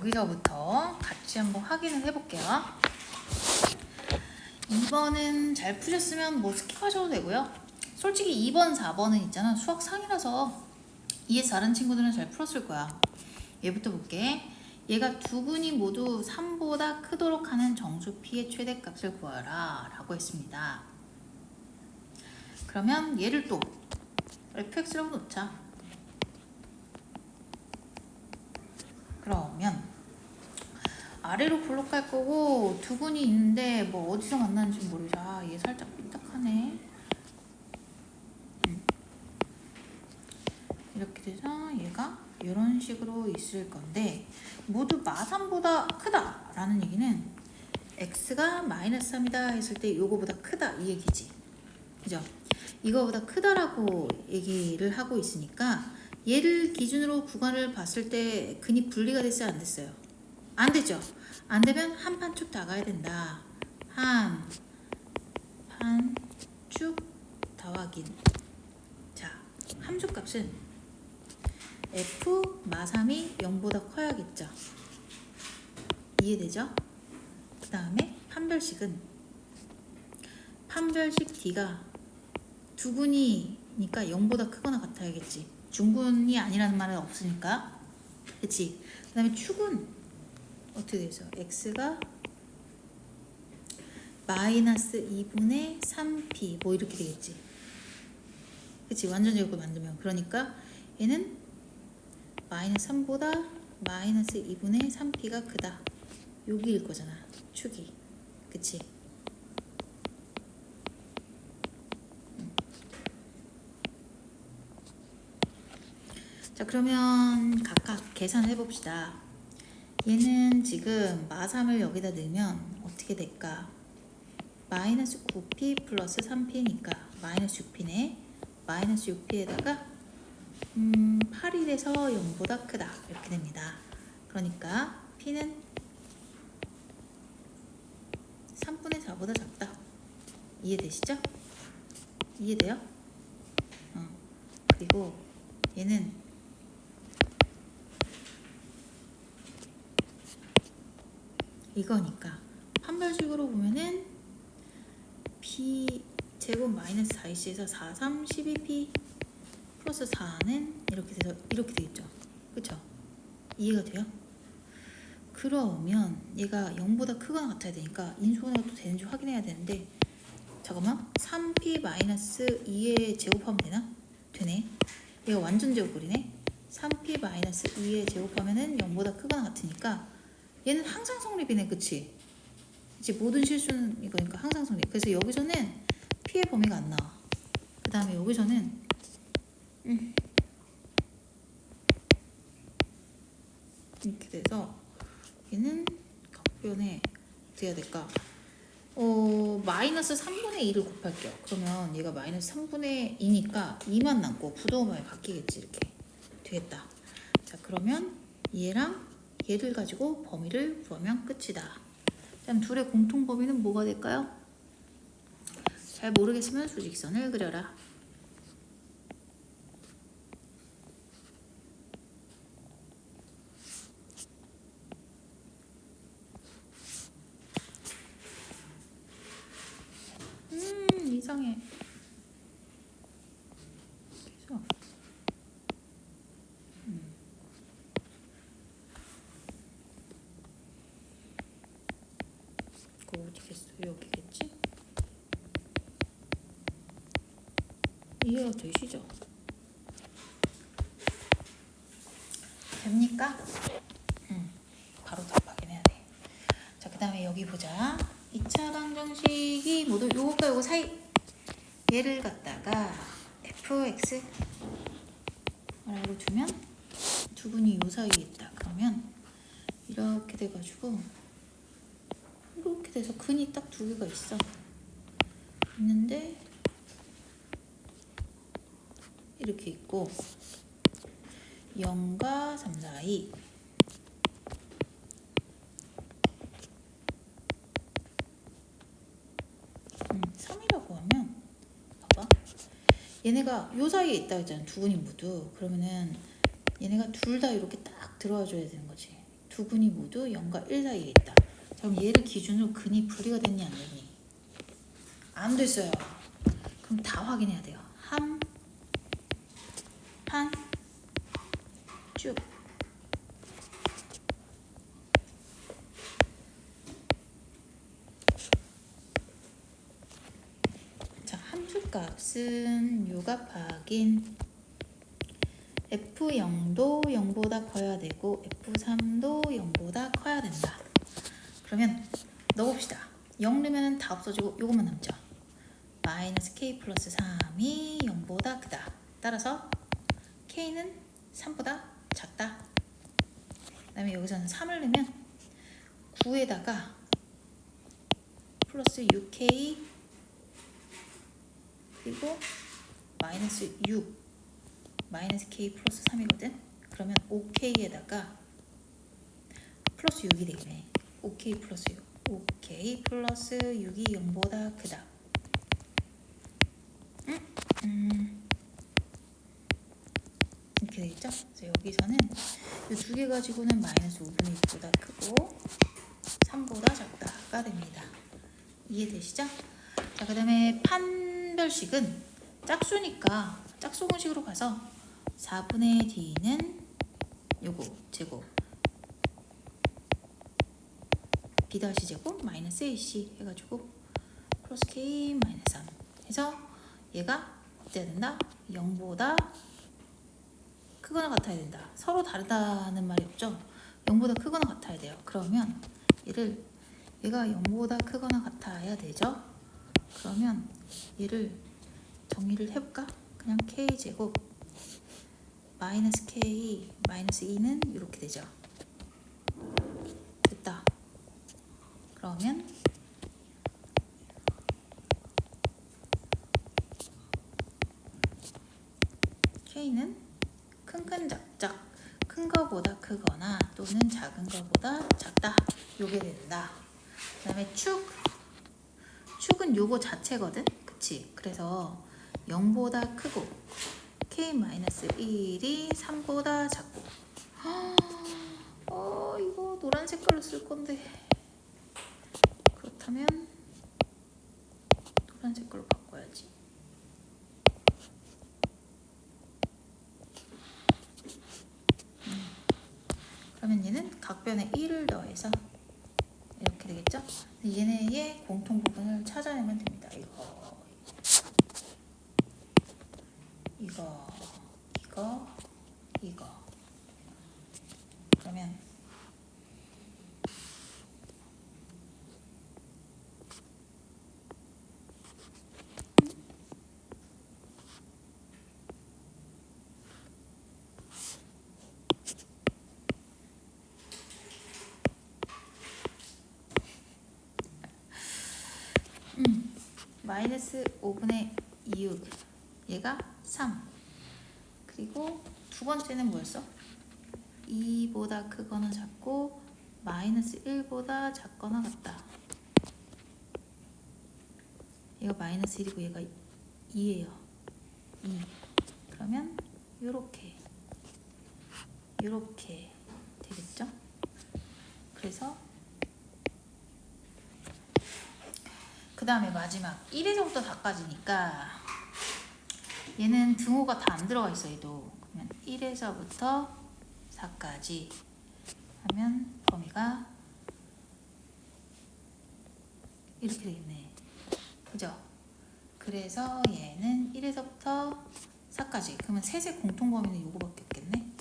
여기서부터 같이 한번 확인을 해볼게요. 2번은 잘 푸셨으면 뭐 스킵하셔도 되고요. 솔직히 2번, 4번은 있잖아. 수학 상이라서 이해 잘한 친구들은 잘 풀었을 거야. 얘부터 볼게. 얘가 두 분이 모두 3보다 크도록 하는 정수 p의 최대값을 구하라 라고 했습니다. 그러면 얘를 또 fx라고 놓자. 그러면 아래로 블록 갈 거고 두 분이 있는데 뭐 어디서 만나는지 모르자. 얘 살짝 삐딱하네. 이렇게 돼서 얘가 이런 식으로 있을 건데 모두 마3보다 크다 라는 얘기는 x가 마이너스 3이다 했을 때 요거보다 크다 이 얘기지. 그죠? 이거보다 크다라고 얘기를 하고 있으니까 얘를 기준으로 구간을 봤을 때 근이 분리가 됐어요? 안 됐어요? 안 되죠? 안 되면 한 판 축 다 가야 된다. 한 판 축 다 확인. 자, 함수값은 f 마3이 0보다 커야겠죠? 이해되죠? 그 다음에 판별식은 판별식 d가 두분이니까 0보다 크거나 같아야겠지. 중분이 아니라는 말은 없으니까. 그치? 그 다음에 축은 어떻게 되죠? x가 마이너스 2분의 3p 뭐 이렇게 되겠지. 그치? 완전 제곱을 만들면. 그러니까 얘는 마이너스 3보다 마이너스 2분의 3p가 크다. 여기일 거잖아. 축이. 그치? 자, 그러면 각각 계산해 봅시다. 얘는 지금 마3을 여기다 넣으면 어떻게 될까? 마이너스 9p 플러스 3p니까 마이너스 6p네. 마이너스 6p에다가 8이 돼서 0보다 크다 이렇게 됩니다. 그러니까 p는 3분의 4보다 작다. 이해되시죠? 이해돼요? 그리고 얘는 이거니까 판별식으로 보면은 p 제곱 마이너스 4c에서 4, 3, 12p 플러스 4는 이렇게 돼서 이렇게 되겠죠. 그쵸? 이해가 돼요? 그러면 얘가 0보다 크거나 같아야 되니까 인수분해가 또 되는지 확인해야 되는데 잠깐만 3p 마이너스 2에 제곱하면 되나? 되네. 얘가 완전 제곱꼴이네. 3p 마이너스 2에 제곱하면은 0보다 크거나 같으니까 얘는 항상 성립이네. 그치? 이제 모든 실수는 이거니까 항상 성립. 그래서 여기서는 p의 범위가 안 나와. 그 다음에 여기서는 이렇게 돼서 얘는 각변에 어떻게 해야 될까? 마이너스 3분의 2를 곱할게요. 그러면 얘가 마이너스 3분의 2니까 2만 남고 부동함이 바뀌겠지. 이렇게 되겠다. 자, 그러면 얘랑 얘를 가지고 범위를 구하면 끝이다. 그럼 둘의 공통 범위는 뭐가 될까요? 잘 모르겠으면 수직선을 그려라. 이상해. 그래서 그거 어디겠어? 여기겠지? 이해가 되시죠? 됩니까? 바로 답하긴 해야 돼. 자, 그 다음에 여기 보자. 2차 방정식이 모두 요거과 요거 사이 얘를 갖다가 fx 라고 두면 두 분이 요 사이에 있다. 그러면 이렇게 돼가지고 이렇게 돼서 근이 딱 두 개가 있는데 이렇게 있고 0과 3 사이 3이라고 하면 봐봐. 얘네가 요 사이에 있다 했잖아. 두 분이 모두. 그러면은 얘네가 둘 다 이렇게 딱 들어와 줘야 되는 거지. 두 근이 모두 0과 1 사이에 있다. 그럼 얘를 기준으로 근이 분리가 됐니 안 됐니? 안 됐어요. 그럼 다 확인해야 돼요. 함, 한, 쭉. 자, 함수값은 요값 확인. F0도 0보다 커야 되고 F3도 0보다 커야 된다. 그러면 넣어봅시다. 0 넣으면 다 없어지고 요것만 남죠. 마이너스 K 플러스 3이 0보다 크다. 따라서 K는 3보다 작다. 그 다음에 여기서는 3을 넣으면 9에다가 플러스 6K 그리고 마이너스 6 마이너스 K 플러스 3이거든. 그러면 5K에다가 플러스 6이 되겠네. 5K 플러스 6 5K 플러스 6이 0보다 크다. 이렇게 되겠죠? 그래서 여기서는 이 두 개 가지고는 마이너스 5분의 6보다 크고 3보다 작다가 됩니다. 이해되시죠? 자, 그 다음에 판별식은 짝수니까 짝수 공식으로 가서 4분의 D는 요거 제곱 B 다시 제곱 마이너스 AC 해가지고 플러스 K 마이너스 3 해서 얘가 어때야 된다? 0보다 크거나 같아야 된다. 서로 다르다는 말이 없죠. 0보다 크거나 같아야 돼요. 그러면 얘가 0보다 크거나 같아야 되죠. 그러면 얘를 정리를 해볼까? 그냥 K제곱 마이너스 K 마이너스 2는 이렇게 되죠. 됐다. 그러면 K는 큰 작작 큰 거보다 크거나 또는 작은 거보다 작다. 요게 된다. 그 다음에 축은 요거 자체거든. 그치? 그래서 0보다 크고 K-1이 3보다 작고 이거 노란 색깔로 쓸 건데 그렇다면 노란 색깔로 바꿔야지. 그러면 얘는 각변에 1을 더해서 이렇게 되겠죠? 얘네의 공통 부분을 찾아내면 됩니다. 이거 그러면 마이너스 5분의 2 얘가 3 그리고 두 번째는 뭐였어? 2보다 크거나 작고 마이너스 1보다 작거나 같다. 얘가 마이너스 1이고 얘가 2예요. 2 그러면 요렇게 되겠죠? 그래서 그 다음에 마지막 1에서부터 4까지니까 얘는 등호가 다 안 들어가 있어. 얘도 그러면 1에서부터 4까지 하면 범위가 이렇게 되겠네. 그죠? 그래서 얘는 1에서부터 4까지 그러면 셋의 공통 범위는 요거밖에 없겠네.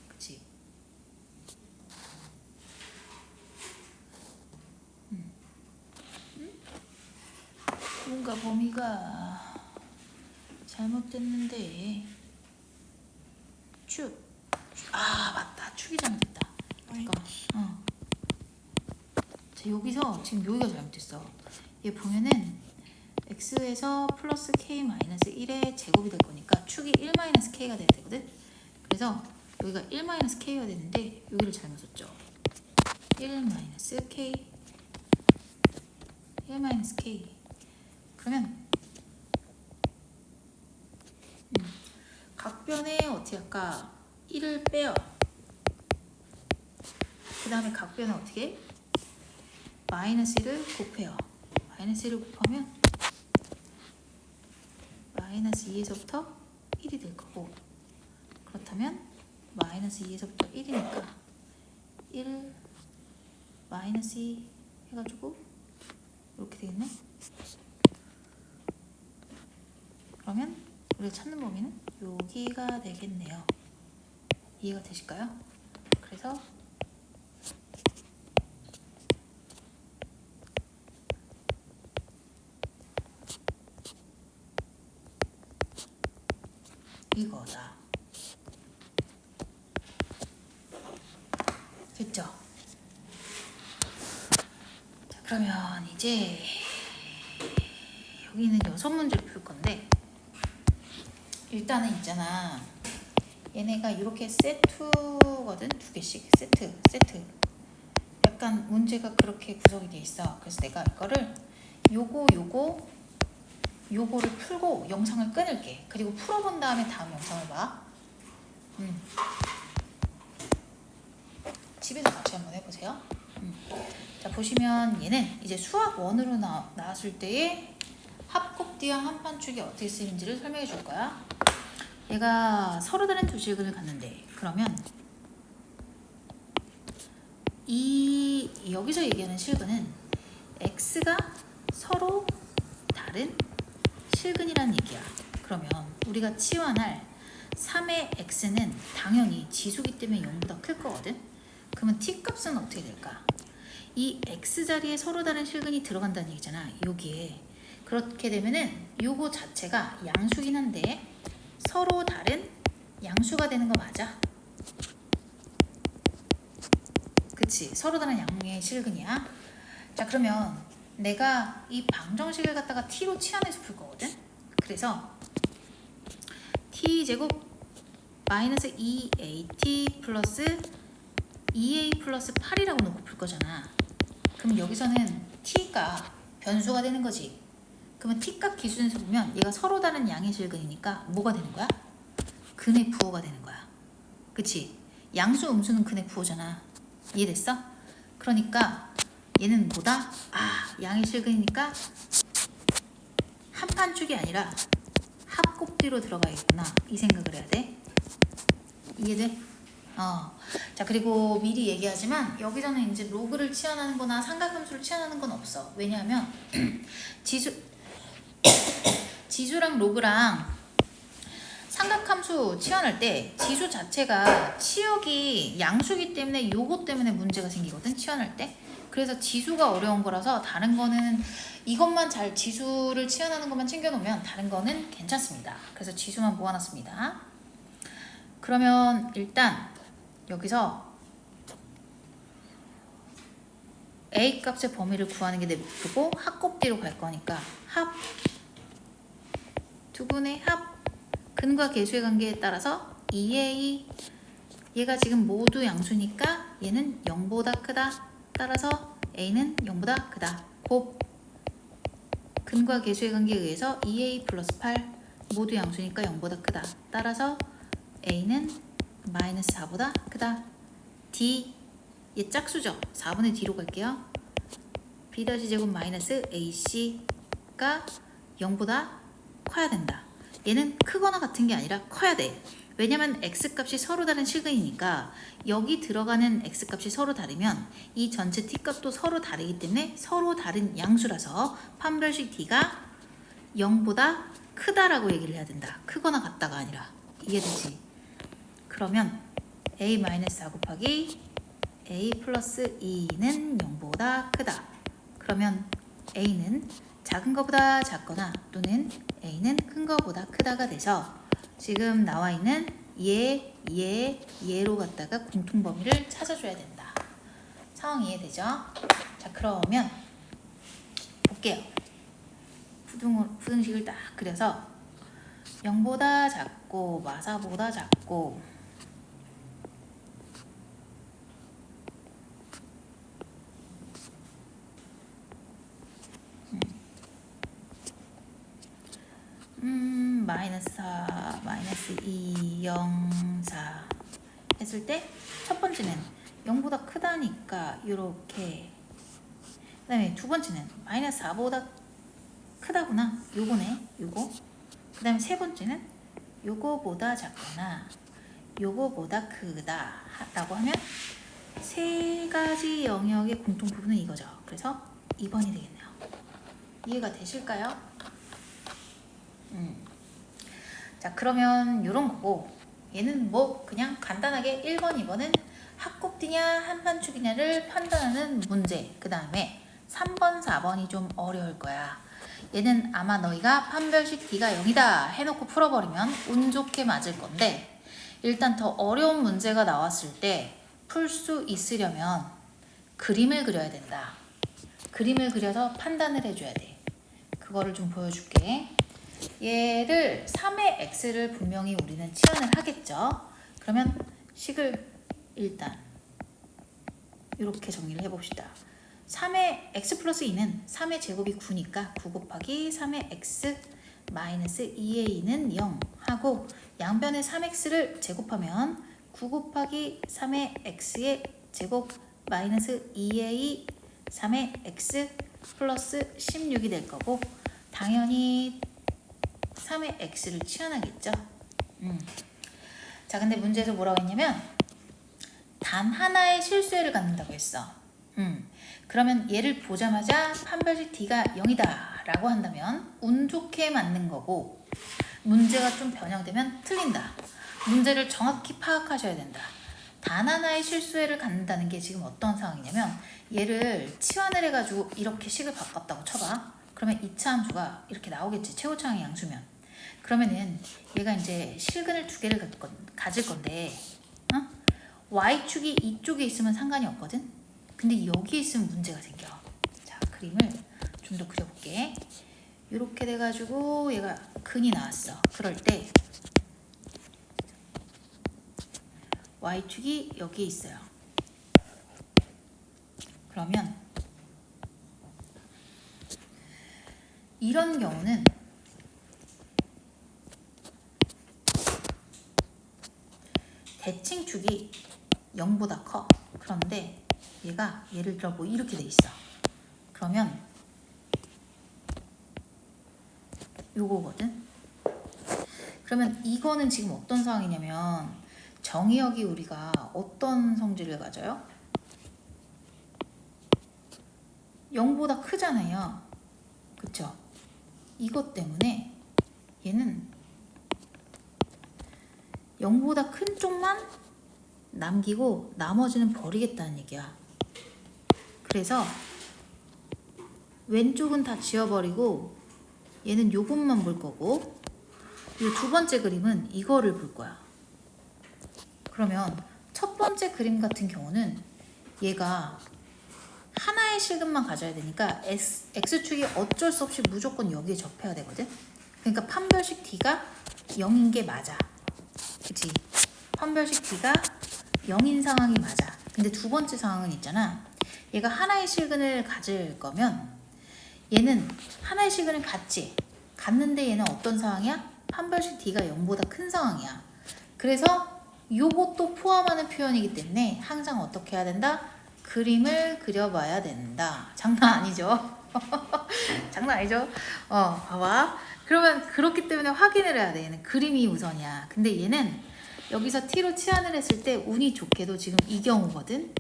그치? 뭔가 범위가 잘못됐는데 맞다. 축이 잘못됐다. 그러니까 자, 여기서 지금 여기가 잘못됐어. 얘 보면은 x에서 플러스 k 마이너스 1의 제곱이 될 거니까 축이 1 마이너스 k가 돼야 되거든. 그래서 여기가 1 마이너스 k가 되는데 여기를 잘못 썼죠. 1 마이너스 k 1 마이너스 k 그러면 각변에 어떻게 할까? 1을 빼요. 그 다음에 각변은 어떻게 해? 마이너스 1을 곱해요. 마이너스 1을 곱하면 마이너스 2에서부터 1이 될 거고, 그렇다면 마이너스 2에서부터 1이니까 1 마이너스 2 해가지고 이렇게 되겠네. 그러면 우리가 찾는 범위는 여기가 되겠네요. 이해가 되실까요? 그래서 이거다. 됐죠? 자, 그러면 이제 여기는 6문제를 풀 건데, 일단은 있잖아, 얘네가 이렇게 세트거든. 2개씩 세트. 약간 문제가 그렇게 구성이 돼 있어. 그래서 내가 이거를 요거를 풀고 영상을 끊을게. 그리고 풀어본 다음에 다음 영상을 봐. 집에서 같이 한번 해보세요. 자, 보시면 얘는 이제 수학 1으로 나왔을 때의 합곱디와 한판축이 어떻게 쓰이는지를 설명해 줄 거야. 얘가 서로 다른 두 실근을 갖는데, 그러면 이 여기서 얘기하는 실근은 x가 서로 다른 실근이라는 얘기야. 그러면 우리가 치환할 3의 x는 당연히 지수기 때문에 0보다 클 거거든. 그러면 t 값은 어떻게 될까? 이 x 자리에 서로 다른 실근이 들어간다는 얘기잖아. 여기에. 그렇게 되면은 요거 자체가 양수긴 한데 서로 다른 양수가 되는 거 맞아? 그치? 서로 다른 양의 실근이야. 자, 그러면 내가 이 방정식을 갖다가 t로 치환해서 풀 거거든. 그래서 t제곱 마이너스 2at 플러스 2a 플러스 8이라고 놓고 풀 거잖아. 그럼 여기서는 t가 변수가 되는 거지. 그러면 t값 기준에서 보면 얘가 서로 다른 양의 실근이니까 뭐가 되는 거야? 근의 부호가 되는 거야. 그치? 양수 음수는 근의 부호잖아. 이해됐어? 그러니까 얘는 뭐다? 양의 실근이니까 한판축이 아니라 합곱디로 들어가야겠구나. 이 생각을 해야 돼. 이해돼? 자, 그리고 미리 얘기하지만 여기서는 이제 로그를 치환하는 거나 삼각함수를 치환하는 건 없어. 왜냐하면 지수랑 로그랑 삼각함수 치환할 때 지수 자체가 치역이 양수기 때문에 요거 때문에 문제가 생기거든, 치환할 때. 그래서 지수가 어려운 거라서 다른 거는 이것만 잘 지수를 치환하는 것만 챙겨놓으면 다른 거는 괜찮습니다. 그래서 지수만 모아놨습니다. 그러면 일단 여기서 A 값의 범위를 구하는 게 내 목표고 합곱디로 갈 거니까 합 두분의 합 근과 계수의 관계에 따라서 2a 얘가 지금 모두 양수니까 얘는 0보다 크다. 따라서 a는 0보다 크다. 곱 근과 계수의 관계에 의해서 2a 플러스 8 모두 양수니까 0보다 크다. 따라서 a는 마이너스 4보다 크다. d 얘 짝수죠. 4분의 d로 갈게요. b-제곱 마이너스 ac가 0보다 커야 된다. 얘는 크거나 같은 게 아니라 커야 돼. 왜냐면 x값이 서로 다른 실근이니까 여기 들어가는 x값이 서로 다르면 이 전체 t값도 서로 다르기 때문에 서로 다른 양수라서 판별식 d가 0보다 크다라고 얘기를 해야 된다. 크거나 같다가 아니라. 이해되지? 그러면 a-4 곱하기 a 플러스 2는 0보다 크다. 그러면 a는 작은 것보다 작거나 또는 a는 큰 것보다 크다가 돼서 지금 나와 있는 얘로 갖다가 공통범위를 찾아줘야 된다. 상황 이해되죠? 자, 그러면 볼게요. 부등식을 딱 그려서 0보다 작고 마사보다 작고 마이너스 4, 마이너스 2, 0, 4 했을 때 첫 번째는 0보다 크다니까 이렇게. 그 다음에 두 번째는 마이너스 4보다 크다구나. 요거네. 요거. 그 다음에 세 번째는 요거보다 작거나 요거보다 크다 라고 하면 세 가지 영역의 공통 부분은 이거죠. 그래서 2번이 되겠네요. 이해가 되실까요? 자, 그러면 요런 거고, 얘는 뭐 그냥 간단하게 1번, 2번은 합곱디냐 한반축이냐를 판단하는 문제. 그 다음에 3번, 4번이 좀 어려울 거야. 얘는 아마 너희가 판별식 D가 0이다 해놓고 풀어버리면 운 좋게 맞을 건데, 일단 더 어려운 문제가 나왔을 때 풀 수 있으려면 그림을 그려야 된다. 그림을 그려서 판단을 해줘야 돼. 그거를 좀 보여줄게. 얘를 3의 x를 분명히 우리는 치환을 하겠죠. 그러면 식을 일단 이렇게 정리를 해봅시다. 3의 x 플러스 2는 3의 제곱이 9니까 9 곱하기 3의 x 마이너스 2의 2는 0 하고, 양변에 3x를 제곱하면 9 곱하기 3의 x의 제곱 마이너스 2의 2 3의 x 플러스 16이 될 거고, 당연히 3의 x를 치환하겠죠. 자, 근데 문제에서 뭐라고 했냐면 단 하나의 실수에를 갖는다고 했어. 그러면 얘를 보자마자 판별식 D가 0이다 라고 한다면 운 좋게 맞는 거고, 문제가 좀 변형되면 틀린다. 문제를 정확히 파악하셔야 된다. 단 하나의 실수에를 갖는다는 게 지금 어떤 상황이냐면, 얘를 치환을 해가지고 이렇게 식을 바꿨다고 쳐봐. 그러면 2차 함수가 이렇게 나오겠지. 최고차항의 양수면. 그러면은 얘가 이제 실근을 두 개를 가질 건데, y축이 이쪽에 있으면 상관이 없거든. 근데 여기 있으면 문제가 생겨. 자, 그림을 좀 더 그려볼게. 이렇게 돼가지고 얘가 근이 나왔어. 그럴 때 y축이 여기에 있어요. 그러면 이런 경우는 대칭축이 0보다 커. 그런데 얘가 예를 들어 뭐 이렇게 돼 있어. 그러면 요거거든. 그러면 이거는 지금 어떤 상황이냐면, 정의역이 우리가 어떤 성질을 가져요? 0보다 크잖아요. 그쵸? 이것 때문에 얘는 0보다 큰 쪽만 남기고 나머지는 버리겠다는 얘기야. 그래서 왼쪽은 다 지워버리고 얘는 요것만 볼 거고, 이 두 번째 그림은 이거를 볼 거야. 그러면 첫 번째 그림 같은 경우는 얘가 하나의 실근만 가져야 되니까 x축이 어쩔 수 없이 무조건 여기에 접해야 되거든. 그러니까 판별식 D가 0인 게 맞아. 그치? 판별식 D가 0인 상황이 맞아. 근데 두 번째 상황은 있잖아. 얘가 하나의 실근을 가질 거면 얘는 하나의 실근을 갖는데 얘는 어떤 상황이야? 판별식 D가 0보다 큰 상황이야. 그래서 요것도 포함하는 표현이기 때문에 항상 어떻게 해야 된다? 그림을 그려봐야 된다. 장난 아니죠? 장난 아니죠? 봐봐. 그러면 그렇기 때문에 확인을 해야 돼. 얘는 그림이 우선이야. 근데 얘는 여기서 T로 치환을 했을 때 운이 좋게도 지금 이 경우거든.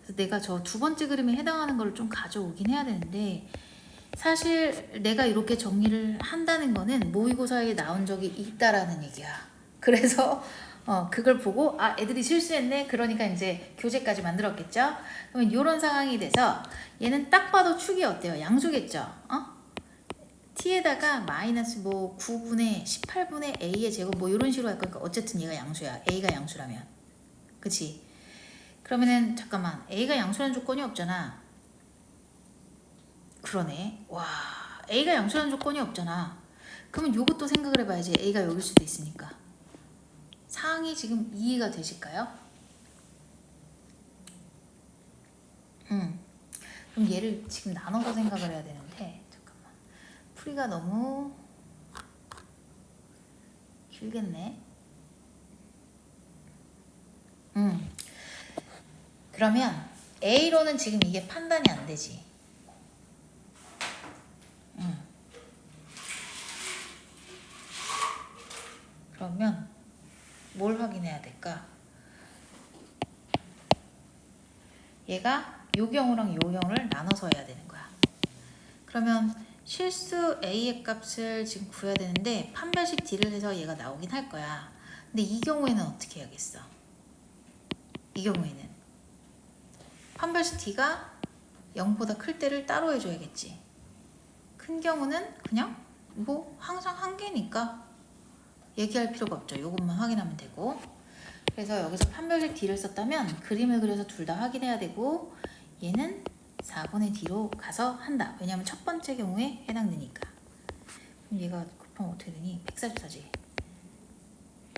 그래서 내가 저 두 번째 그림에 해당하는 걸 좀 가져오긴 해야 되는데, 사실 내가 이렇게 정리를 한다는 거는 모의고사에 나온 적이 있다라는 얘기야. 그래서 그걸 보고 애들이 실수했네. 그러니까 이제 교재까지 만들었겠죠. 그러면 이런 상황이 돼서 얘는 딱 봐도 축이 어때요? 양수겠죠. t에다가 마이너스 뭐 9분의 18분의 a의 제곱 뭐 이런 식으로 할 거니까 어쨌든 얘가 양수야. a가 양수라면. 그치? 그러면은 잠깐만, a가 양수라는 조건이 없잖아. 그러네. 와, a가 양수라는 조건이 없잖아. 그러면 요것도 생각을 해봐야지. a가 여길 수도 있으니까. 상황이 지금 이해가 되실까요? 그럼 얘를 지금 나눠서 생각을 해야 되는데, 잠깐만. 풀이가 너무 길겠네. 그러면 A로는 지금 이게 판단이 안 되지. 그러면 뭘 확인해야 될까? 얘가 요 경우랑 요 경우를 나눠서 해야 되는 거야. 그러면 실수 A의 값을 지금 구해야 되는데 판별식 D를 해서 얘가 나오긴 할 거야. 근데 이 경우에는 어떻게 해야겠어? 이 경우에는 판별식 D가 0보다 클 때를 따로 해줘야겠지. 큰 경우는 그냥 뭐 항상 한 개니까 얘기할 필요가 없죠. 이것만 확인하면 되고. 그래서 여기서 판별식 D를 썼다면 그림을 그려서 둘 다 확인해야 되고, 얘는 4분의 D로 가서 한다. 왜냐하면 첫 번째 경우에 해당되니까. 그럼 얘가 곱하면 어떻게 되니? 144지.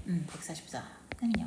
144는 0.